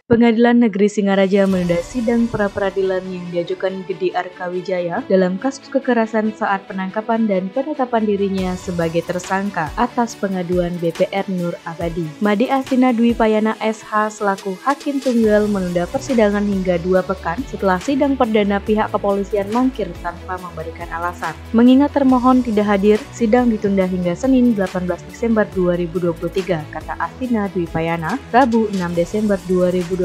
Pengadilan Negeri Singaraja menunda sidang pra-peradilan yang diajukan Gede Arkawijaya dalam kasus kekerasan saat penangkapan dan penetapan dirinya sebagai tersangka atas pengaduan BPR Nur Abadi. Made Astina Dwi Payana SH selaku Hakim Tunggal menunda persidangan hingga 2 pekan setelah sidang perdana pihak kepolisian mangkir tanpa memberikan alasan. Mengingat termohon tidak hadir, sidang ditunda hingga Senin 18 Desember 2023, kata Astina Dwi Payana, Rabu 6 Desember 2023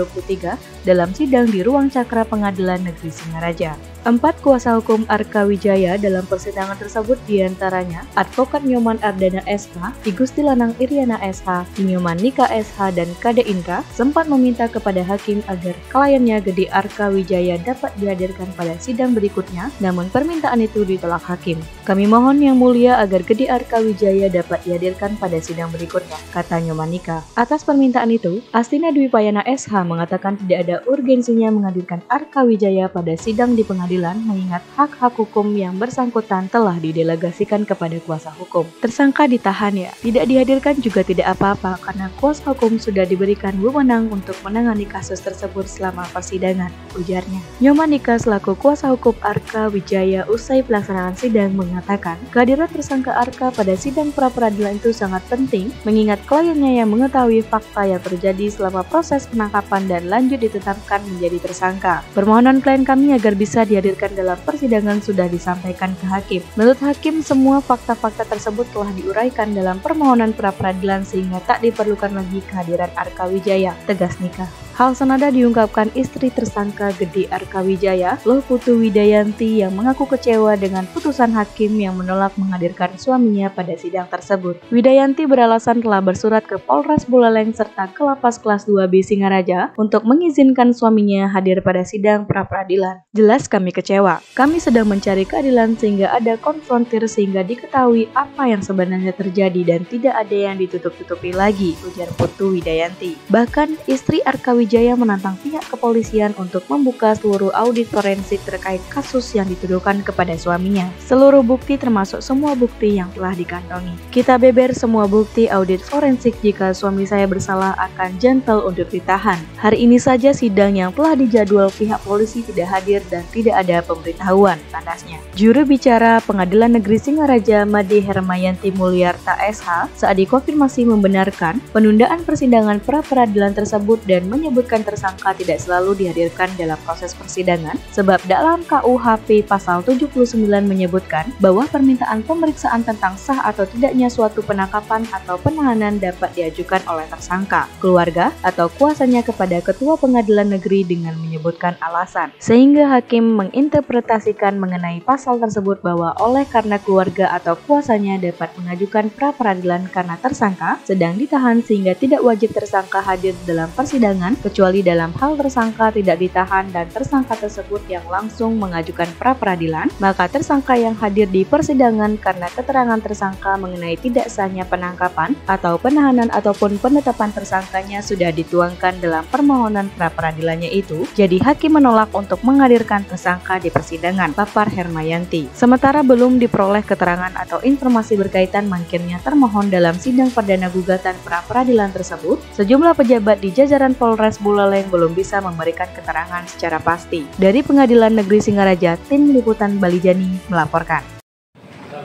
dalam sidang di Ruang Cakra Pengadilan Negeri Singaraja. 4 kuasa hukum Arkawijaya dalam persidangan tersebut diantaranya Advokat Nyoman Ardana SH, Igusti Lanang Iriana SH, Nyoman Nika SH, dan Kade Indra sempat meminta kepada hakim agar kliennya Gede Arkawijaya dapat dihadirkan pada sidang berikutnya, namun permintaan itu ditolak hakim. Kami mohon Yang Mulia agar Gede Arkawijaya dapat dihadirkan pada sidang berikutnya, kata Nyoman Nika. Atas permintaan itu, Astina Dwi Payana SH mengatakan tidak ada urgensinya menghadirkan Arkawijaya pada sidang di pengadilan mengingat hak-hak hukum yang bersangkutan telah didelegasikan kepada kuasa hukum. Tersangka ditahan ya, tidak dihadirkan juga tidak apa-apa karena kuasa hukum sudah diberikan wewenang untuk menangani kasus tersebut selama persidangan, ujarnya. Nyoman Nika selaku kuasa hukum Arkawijaya usai pelaksanaan sidang mengatakan kehadiran tersangka Arka pada sidang pra-peradilan itu sangat penting mengingat kliennya yang mengetahui fakta yang terjadi selama proses penangkapan dan lanjut ditetapkan menjadi tersangka. Permohonan klien kami agar bisa dihadirkan dalam persidangan sudah disampaikan ke hakim. Menurut hakim, semua fakta-fakta tersebut telah diuraikan dalam permohonan pra-peradilan sehingga tak diperlukan lagi kehadiran Arkawijaya, tegas Nika. Hal senada diungkapkan istri tersangka Gede Arkawijaya, Loh Putu Widayanti, yang mengaku kecewa dengan putusan hakim yang menolak menghadirkan suaminya pada sidang tersebut. Widayanti beralasan telah bersurat ke Polres Buleleng serta ke Lapas Kelas 2B Singaraja untuk mengizinkan suaminya hadir pada sidang pra-peradilan. Jelas kami kecewa. Kami sedang mencari keadilan sehingga ada konfrontir sehingga diketahui apa yang sebenarnya terjadi dan tidak ada yang ditutup-tutupi lagi, ujar Putu Widayanti. Bahkan istri Arkawijaya menantang pihak kepolisian untuk membuka seluruh audit forensik terkait kasus yang dituduhkan kepada suaminya. Seluruh bukti termasuk semua bukti yang telah dikantongi. Kita beber semua bukti audit forensik, jika suami saya bersalah akan gentle untuk ditahan. Hari ini saja sidang yang telah dijadwal pihak polisi tidak hadir dan tidak ada pemberitahuan, tandasnya. Juru bicara Pengadilan Negeri Singaraja Made Hermayanti Mulyarta SH saat dikonfirmasi membenarkan penundaan persidangan pra-peradilan tersebut dan menyebutkan tersangka tidak selalu dihadirkan dalam proses persidangan sebab dalam KUHP pasal 79 menyebutkan bahwa permintaan pemeriksaan tentang sah atau tidaknya suatu penangkapan atau penahanan dapat diajukan oleh tersangka, keluarga, atau kuasanya kepada ketua pengadilan negeri dengan menyebutkan alasan. Sehingga hakim menginterpretasikan mengenai pasal tersebut bahwa oleh karena keluarga atau kuasanya dapat mengajukan pra-peradilan karena tersangka sedang ditahan sehingga tidak wajib tersangka hadir dalam persidangan kecuali dalam hal tersangka tidak ditahan dan tersangka tersebut yang langsung mengajukan pra-peradilan, maka tersangka yang hadir di persidangan karena keterangan tersangka mengenai tidak sahnya penangkapan atau penahanan ataupun penetapan tersangkanya sudah dituangkan dalam permohonan pra-peradilannya itu, jadi hakim menolak untuk menghadirkan tersangka di persidangan, papar Hermayanti. Sementara belum diperoleh keterangan atau informasi berkaitan mangkirnya termohon dalam sidang perdana gugatan pra-peradilan tersebut, sejumlah pejabat di jajaran Polres Buleleng belum bisa memberikan keterangan secara pasti. Dari Pengadilan Negeri Singaraja, tim liputan Bali Jani melaporkan.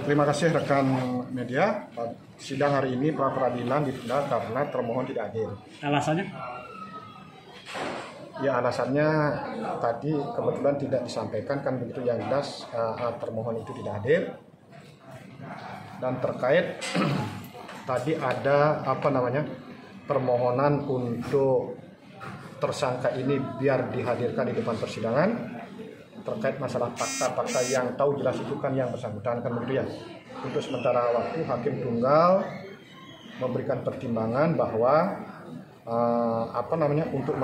Terima kasih rekan media. Sidang hari ini pra-peradilan ditunda karena termohon tidak hadir. Alasannya? Ya, alasannya tadi kebetulan tidak disampaikan, kan begitu yang jelas termohon itu tidak hadir. Dan terkait tadi ada permohonan untuk tersangka ini biar dihadirkan di depan persidangan terkait masalah fakta-fakta yang tahu jelas itu kan yang bersangkutan, kan begitu ya. Untuk sementara waktu hakim tunggal memberikan pertimbangan bahwa untuk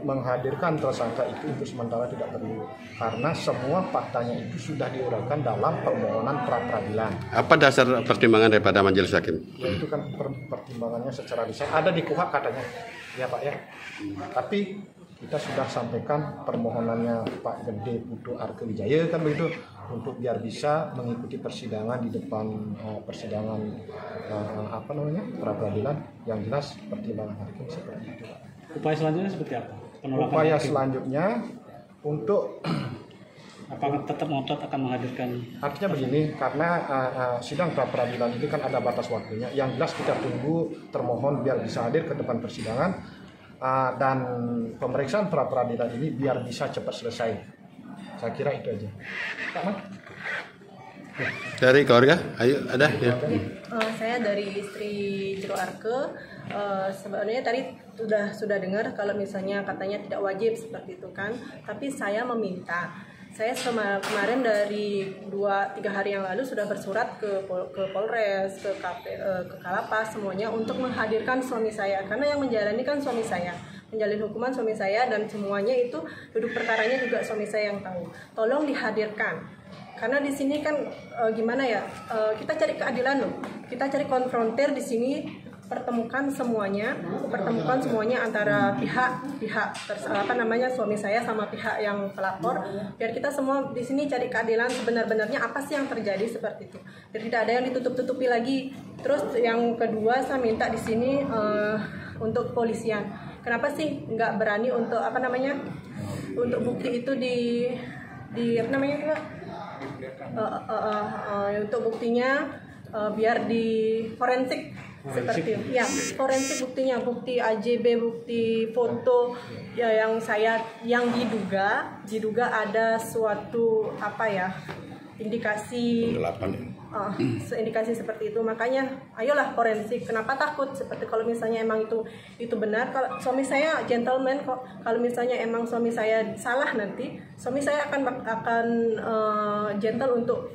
menghadirkan tersangka itu untuk sementara tidak perlu karena semua faktanya itu sudah diuraikan dalam permohonan pra-peradilan. Apa dasar pertimbangan daripada majelis hakim? Ya, itu kan pertimbangannya secara lisan ada di KUHP katanya, ya Pak ya. Tapi kita sudah sampaikan permohonannya Pak Gede Putu Arkawijaya, kan begitu, untuk biar bisa mengikuti persidangan di depan persidangan pra-peradilan. Yang jelas pertimbangan hakim seperti itu, Pak. Upaya selanjutnya seperti apa? Penolakan Upaya hakim. selanjutnya untuk Apakah tetap ngotot akan menghadirkan? artinya begini, karena sidang pra peradilan ini kan ada batas waktunya. Yang jelas kita tunggu termohon biar bisa hadir ke depan persidangan dan pemeriksaan pra peradilan ini biar bisa cepat selesai. Saya kira itu aja. Pak Mat? Dari keluarga, ayo ada ya. Saya dari istri Jero Arke. Sebenarnya tadi sudah dengar kalau misalnya katanya tidak wajib seperti itu kan. Tapi saya meminta. Saya kemarin dari 2-3 hari yang lalu sudah bersurat ke Polres, ke Kalapas semuanya untuk menghadirkan suami saya karena yang menjalani kan suami saya. Menjalin hukuman suami saya dan semuanya itu duduk perkaranya juga suami saya yang tahu. Tolong dihadirkan. Karena di sini kan gimana ya, kita cari keadilan loh. Kita cari konfrontir di sini, pertemukan semuanya antara pihak suami saya sama pihak yang pelapor, biar kita semua di sini cari keadilan sebenar-benarnya apa sih yang terjadi seperti itu. Biar tidak ada yang ditutup-tutupi lagi. Terus yang kedua saya minta di sini untuk kepolisian. Kenapa sih nggak berani untuk untuk bukti itu untuk buktinya biar di forensik seperti itu. Ya, forensik buktinya, bukti AJB, bukti foto ya yang diduga ada suatu indikasi indikasi seperti itu. Makanya ayolah forensik. Kenapa takut? Seperti kalau misalnya emang itu benar, kalau suami saya gentleman kok. Kalau misalnya emang suami saya salah, nanti suami saya akan gentle untuk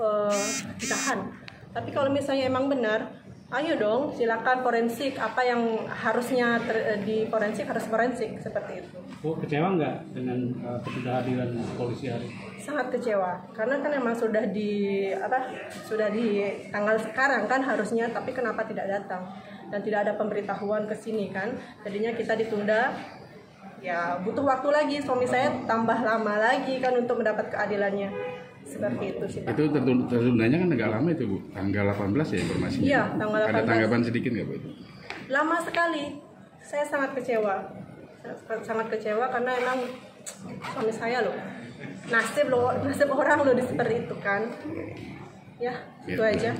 ditahan. Tapi kalau misalnya emang benar, ayo dong silakan forensik. Apa yang harusnya di forensik harus forensik seperti itu. Kecewa nggak dengan ketidakhadiran polisi hari? Sangat kecewa karena kan emang sudah di tanggal sekarang kan harusnya, tapi kenapa tidak datang dan tidak ada pemberitahuan ke sini kan, jadinya kita ditunda. Ya butuh waktu lagi, suami saya tambah lama lagi kan untuk mendapat keadilannya. Seperti itu sih Pak. Itu tertundanya kan agak lama itu Bu, tanggal 18 ya informasinya? Iya, tanggal 18. Ada tanggapan sedikit nggak Bu? Lama sekali, saya sangat kecewa. Sangat kecewa karena emang suami saya loh, nasib orang loh seperti itu kan. Ya, itu aja.